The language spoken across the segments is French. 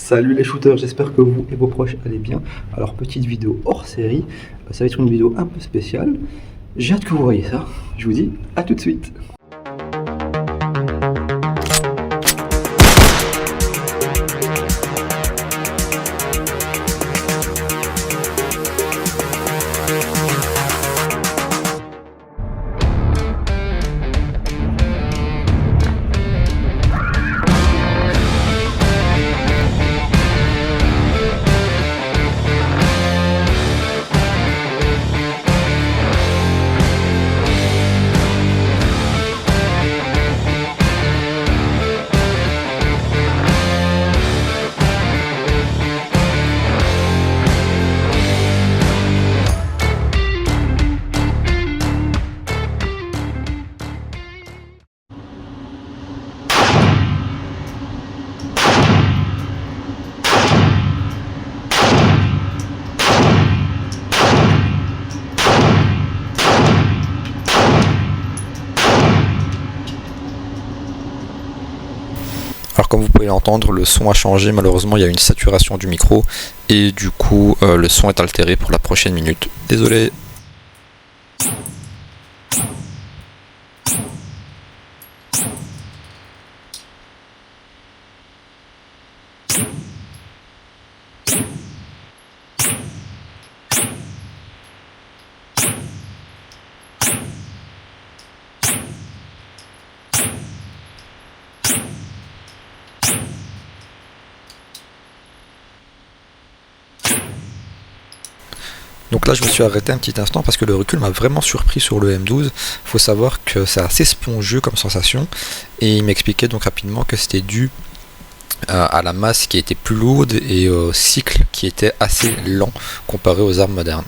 Salut les shooters, j'espère que vous et vos proches allez bien. Alors petite vidéo hors série, ça va être une vidéo un peu spéciale. J'ai hâte que vous voyez ça. Je vous dis à tout de suite. Alors comme vous pouvez l'entendre, le son a changé, malheureusement il y a une saturation du micro et du coup le son est altéré pour la prochaine minute. Désolé. Donc là je me suis arrêté un petit instant parce que le recul m'a vraiment surpris sur le M12. Faut savoir que c'est assez spongieux comme sensation et il m'expliquait donc rapidement que c'était dû à la masse qui était plus lourde et au cycle qui était assez lent comparé aux armes modernes.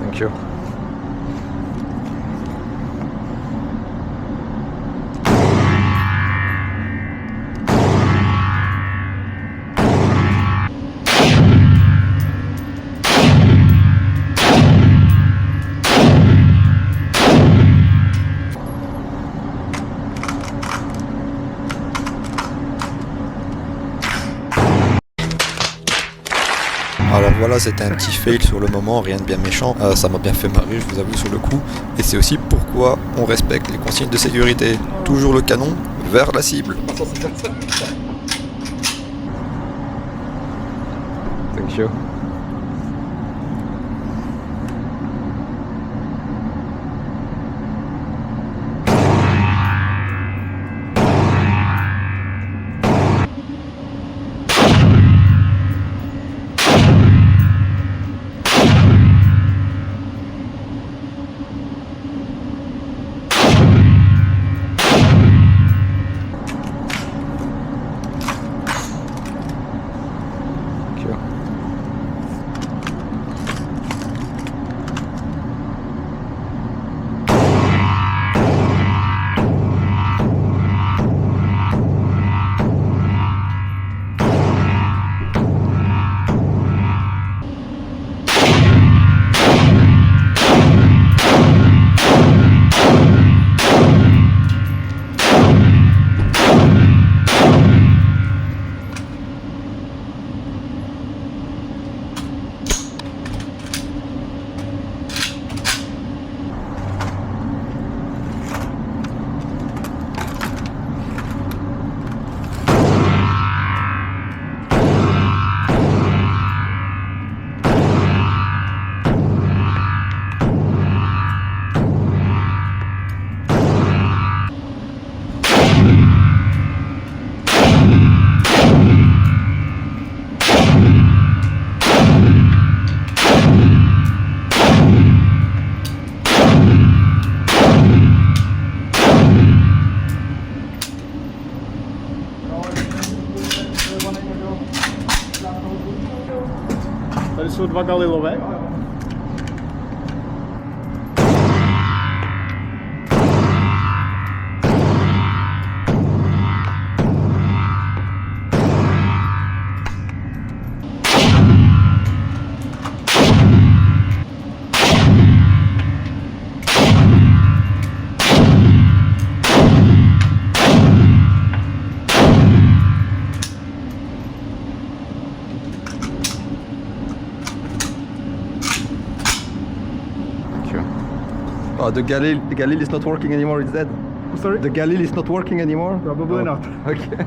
Thank you. Alors voilà, c'était un petit fail sur le moment, rien de bien méchant, ça m'a bien fait marrer, je vous avoue, sur le coup. Et c'est aussi pourquoi on respecte les consignes de sécurité. Toujours le canon vers la cible. Thank you. 2 Galilové. Oh, the Galil is not working anymore, it's dead. Sorry? The Galil is not working anymore? Probably Oh, not. Okay.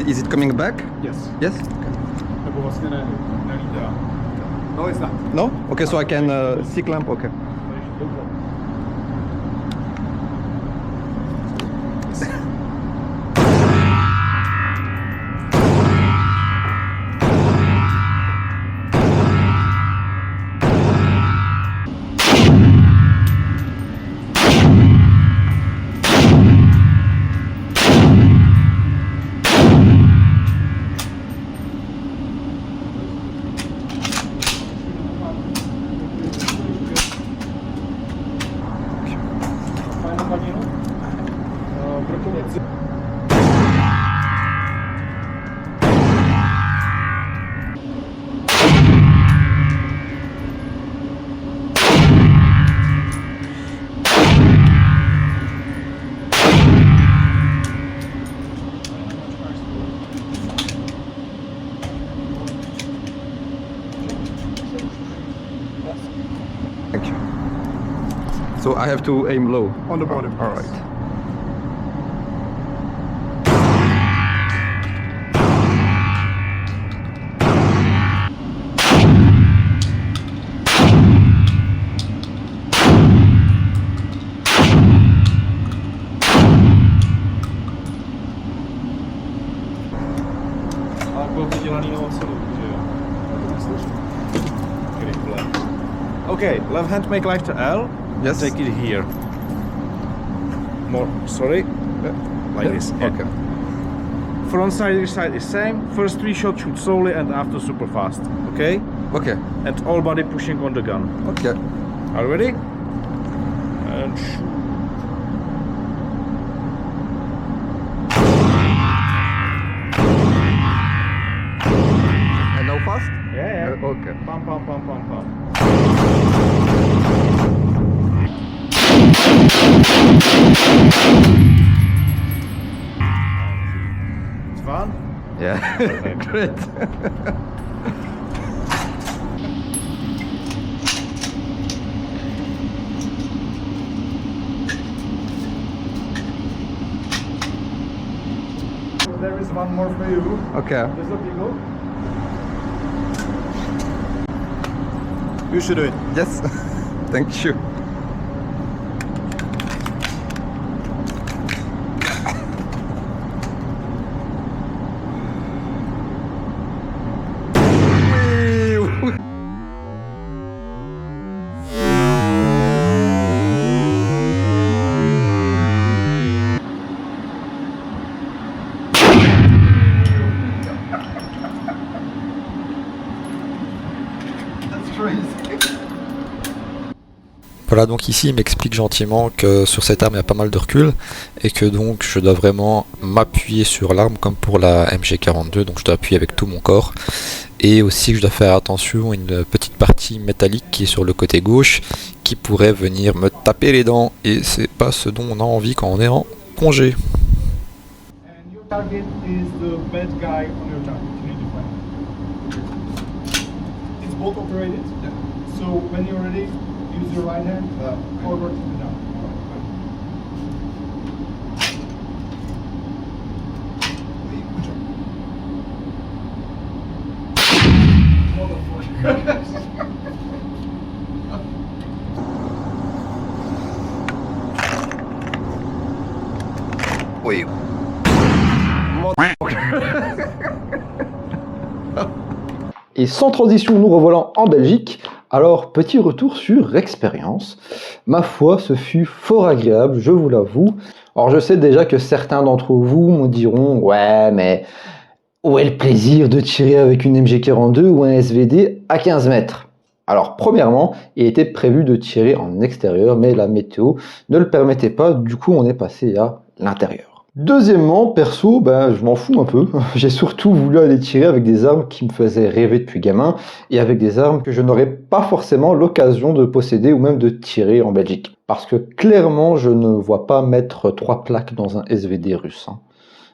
Is it coming back? Yes. Yes? Nebo vlastně nelítá. No, it's not. No? Okay, so I can see clamp, okay. Thank you. So I have to aim low. On the bottom. All right. Ale byl vydělaný na ocelu, že jo? Gripple. Okay, left hand make like to L. Yes. Take it here. More, sorry. Like this. Okay. Front side, rear side is same. First 3 shots shoot slowly and after super fast. Okay? Okay. And all body pushing on the gun. Okay. Are you ready? And shoot. And now fast? Yeah, yeah. Okay. Pam, pam, pam, pam, pam. It's fun? Yeah. Great. There is one more for you. Okay. There's a beagle. You should do it. Yes. Thank you. Voilà, donc ici il m'explique gentiment que sur cette arme il y a pas mal de recul et que donc je dois vraiment m'appuyer sur l'arme comme pour la MG42, donc je dois appuyer avec tout mon corps, et aussi que je dois faire attention à une petite partie métallique qui est sur le côté gauche qui pourrait venir me taper les dents, et c'est pas ce dont on a envie quand on est en congé. And your target is the bad guy on your target. You need to find it. It's bolt operated. Yeah. So when you're ready, use your right hand forward and down. Good job. Oui. Et sans transition, nous revoilà en Belgique. Alors, petit retour sur expérience. Ma foi, ce fut fort agréable, je vous l'avoue. Alors, je sais déjà que certains d'entre vous me diront « Ouais, mais où est le plaisir de tirer avec une MG42 ou un SVD à 15 mètres ?» Alors, premièrement, il était prévu de tirer en extérieur, mais la météo ne le permettait pas. Du coup, on est passé à l'intérieur. Deuxièmement, perso, je m'en fous un peu. J'ai surtout voulu aller tirer avec des armes qui me faisaient rêver depuis gamin et avec des armes que je n'aurais pas forcément l'occasion de posséder ou même de tirer en Belgique. Parce que clairement, je ne vois pas mettre 3 plaques dans un SVD russe.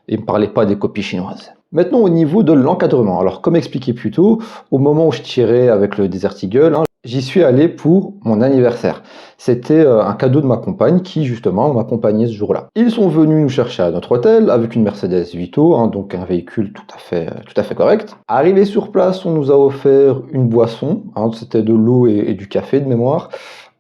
Et ne me parlez pas des copies chinoises. Maintenant, au niveau de l'encadrement. Alors, comme expliqué plus tôt, au moment où je tirais avec le Desert Eagle, j'y suis allé pour mon anniversaire. C'était un cadeau de ma compagne qui, justement, m'accompagnait ce jour-là. Ils sont venus nous chercher à notre hôtel avec une Mercedes Vito, donc un véhicule tout à fait correct. Arrivé sur place, on nous a offert une boisson, c'était de l'eau et du café de mémoire.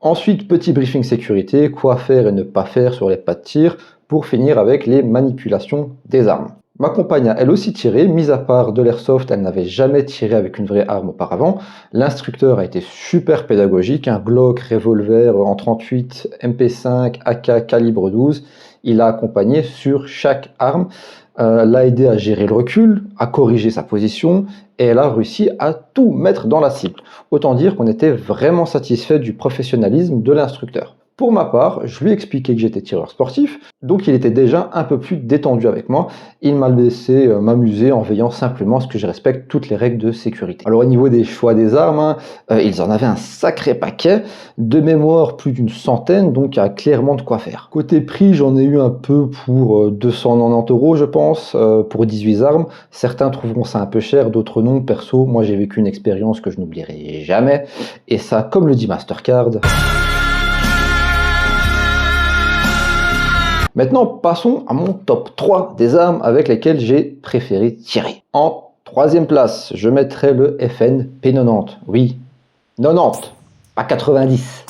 Ensuite, petit briefing sécurité, quoi faire et ne pas faire sur les pas de tir, pour finir avec les manipulations des armes. Ma compagne a elle aussi tiré, mis à part de l'airsoft, elle n'avait jamais tiré avec une vraie arme auparavant. L'instructeur a été super pédagogique, un Glock, revolver en 38, MP5, AK calibre 12. Il l'a accompagné sur chaque arme, l'a aidé à gérer le recul, à corriger sa position, et elle a réussi à tout mettre dans la cible. Autant dire qu'on était vraiment satisfait du professionnalisme de l'instructeur. Pour ma part, je lui ai expliqué que j'étais tireur sportif, donc il était déjà un peu plus détendu avec moi. Il m'a laissé m'amuser en veillant simplement à ce que je respecte toutes les règles de sécurité. Alors au niveau des choix des armes, ils en avaient un sacré paquet, de mémoire plus d'une centaine, donc il y a clairement de quoi faire. Côté prix, j'en ai eu un peu pour 290 € je pense, pour 18 armes. Certains trouveront ça un peu cher, d'autres non. Perso, moi j'ai vécu une expérience que je n'oublierai jamais, et ça, comme le dit Mastercard... Maintenant, passons à mon top 3 des armes avec lesquelles j'ai préféré tirer. En troisième place, je mettrai le FN P90. Oui, 90, pas 90.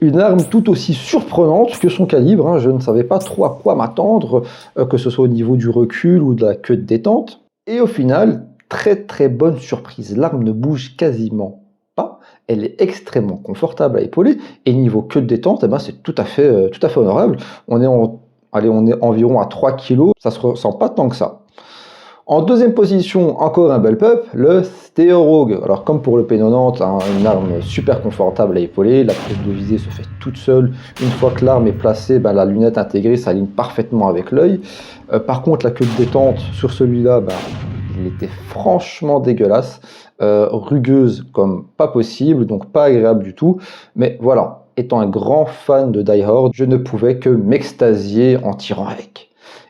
Une arme tout aussi surprenante que son calibre. Je ne savais pas trop à quoi m'attendre, que ce soit au niveau du recul ou de la queue de détente. Et au final, très bonne surprise. L'arme ne bouge quasiment pas. Elle est extrêmement confortable à épauler. Et niveau queue de détente, c'est tout à fait honorable. On est environ à 3 kg, ça se ressent pas tant que ça. En deuxième position, encore un bel pup, le Stereorogue. Alors comme pour le P90, une arme super confortable à épauler, la prise de visée se fait toute seule. Une fois que l'arme est placée, la lunette intégrée s'aligne parfaitement avec l'œil. Par contre, la queue de détente sur celui-là, il était franchement dégueulasse, rugueuse comme pas possible, donc pas agréable du tout. Mais voilà. Étant un grand fan de Die Hard, je ne pouvais que m'extasier en tirant avec.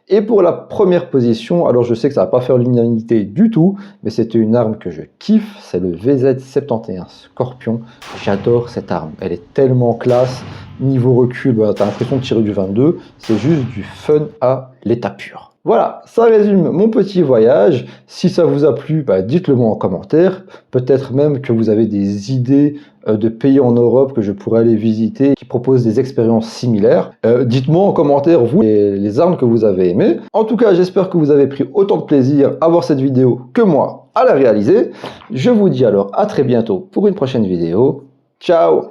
Et pour la première position, alors je sais que ça va pas faire l'unanimité du tout, mais c'était une arme que je kiffe, c'est le VZ71 Scorpion. J'adore cette arme, elle est tellement classe. Niveau recul, t'as l'impression de tirer du 22, c'est juste du fun à l'état pur. Voilà, ça résume mon petit voyage. Si ça vous a plu, dites-le moi en commentaire. Peut-être même que vous avez des idées de pays en Europe que je pourrais aller visiter qui proposent des expériences similaires. Dites-moi en commentaire, vous, les armes que vous avez aimées. En tout cas, j'espère que vous avez pris autant de plaisir à voir cette vidéo que moi à la réaliser. Je vous dis alors à très bientôt pour une prochaine vidéo. Ciao!